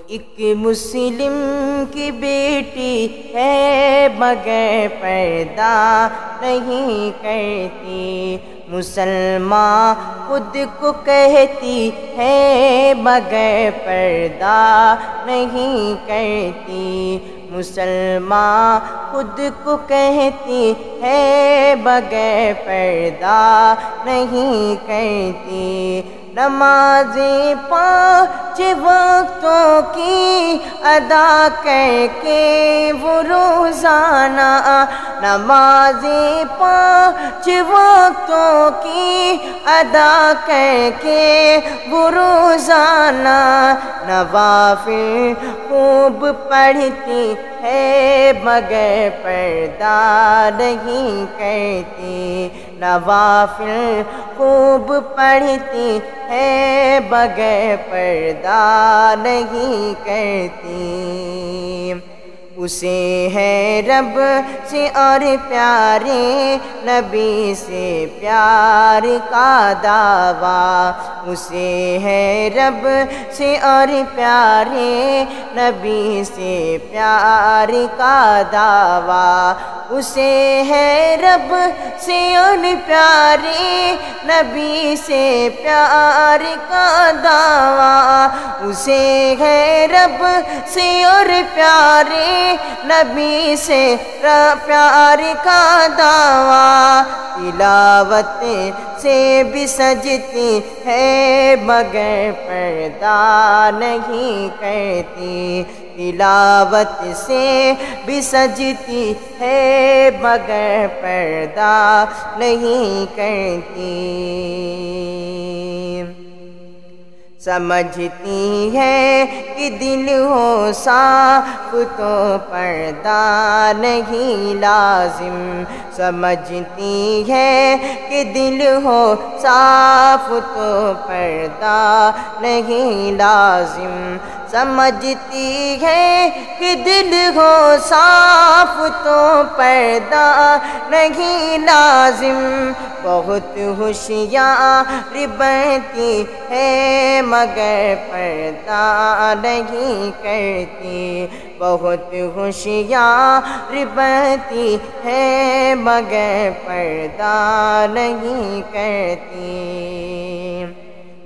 ایک مسلم کی بیٹی ہے مگر پردہ نہیں کرتی، مسلمان خود کو کہتی ہے مگر پردہ نہیں کرتی، مسلمان خود کو کہتی ہے مگر پردہ نہیں کرتی، نمازیں 5 وقتوں کی ادا کر کے وہ روزانہ، نمازیں 5 وقتوں کی ادا کر کے وہ روزانہ، نوافل خوب پڑھتی ہے مگر پردہ نہیں کرتی، نوافل خوب پڑھتی ہے مگر پردہ نہیں کرتی، اسے ہے رب سے اور پیارے نبی سے پیار کا دعویٰ، اسے ہے رب سے اور پیارے نبی سے پیار کا دعویٰ، اسے ہے رب سے اور پیارے نبی سے پیار کا دعویٰ، اسے ہے رب سے اور پیارے نبی سے پیار کا دعویٰ، تلاوت سے بھی سجتی ہے مگر پردہ نہیں کرتی، تلاوت سے بھی سجتی ہے مگر پردہ نہیں کرتی، سمجھتی ہے کہ دل ہو صاف تو پردہ نہیں لازم، سمجھتی ہے کہ دل ہو صاف تو پردہ نہیں لازم، سمجھتی ہے کہ دل ہو صاف تو پردہ نہیں لازم، بہت ہوشیار بنتی ہے مگر پردہ نہیں کرتی، بہت ہوشیار بنتی ہے مگر پردہ نہیں کرتی،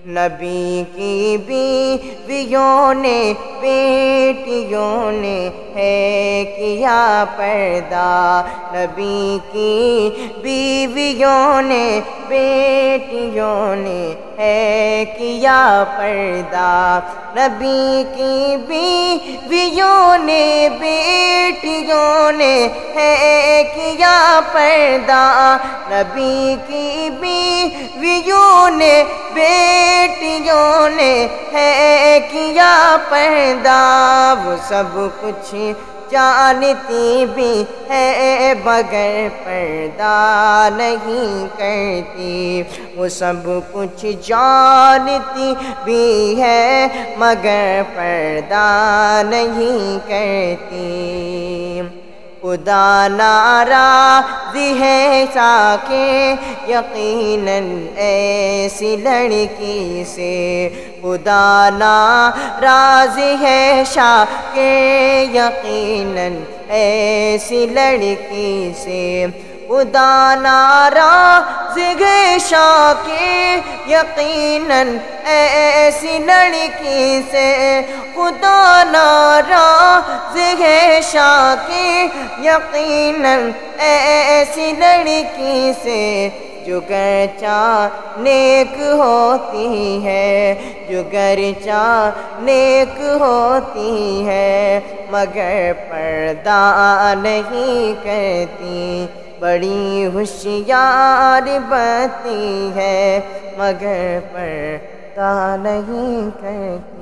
نبی کی بیویوں نے بیٹیوں نے ہے کیا پردہ، نبی کی بیویوں نے بیٹیوں نے ہے کیا پردہ، نبی کی بیویوں نے بیٹیوں نے ہے کیا پردہ، نبی کی بیویوں نے بیٹیوں نے ہے کیا پردہ، وہ سب کچھ جانتی بھی ہے مگر پردہ نہیں کرتی، وہ سب کچھ جانتی بھی ہے مگر پردہ نہیں کرتی، خدا ناراض ہے کہ یقیناً ایسی لڑکی سے، خدا ناراض ہے کہ یقیناً ایسی لڑکی سے، خدا ناراض ہے کہ یقیناً ایسی لڑکی سے، خدا ناراض ہے کہ یقیناً ایسی لڑکی سے، جو گرچہ نیک ہوتی ہے، جو گرچہ نیک ہوتی ہے مگر پردہ نہیں کرتی، بڑی ہوشیار بنتی ہے مگر پردہ نہیں کرتی۔